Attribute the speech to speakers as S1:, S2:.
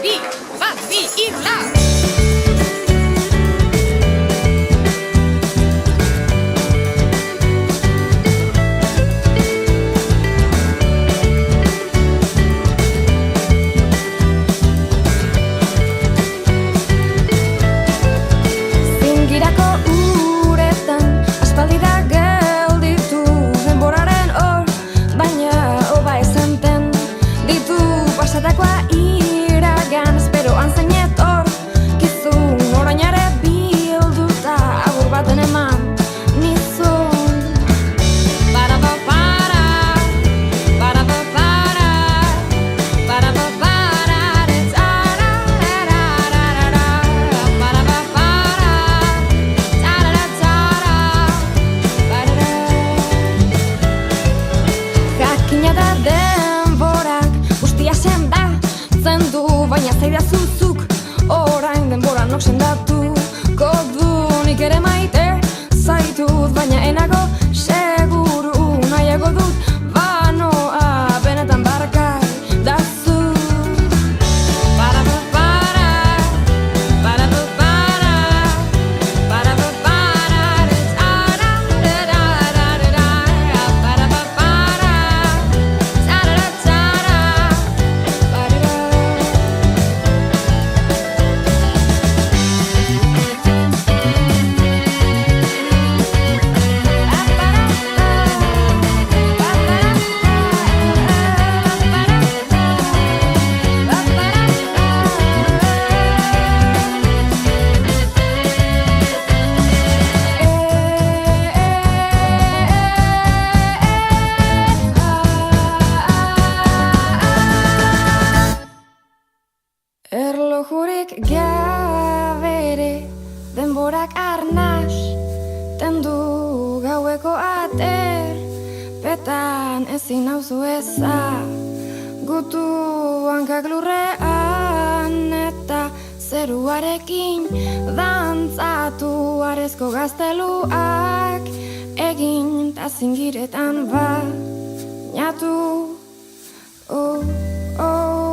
S1: bi, bat, bi, hiru, lau.
S2: Baina zaida zuzuk, orain denbora nok sendatuko du. Nik ere maite zaitut, baina enago seguru nahiago dut banoa benetan barkai dazu. Erlojurik gabere, denborak arnas, tendu gaueko ater, petan ezin nauzu ezagutu hankak lurrean eta zeruarekin dantzatu arezko gazteluak egin ta zingiretan bainatu. Oh, oh.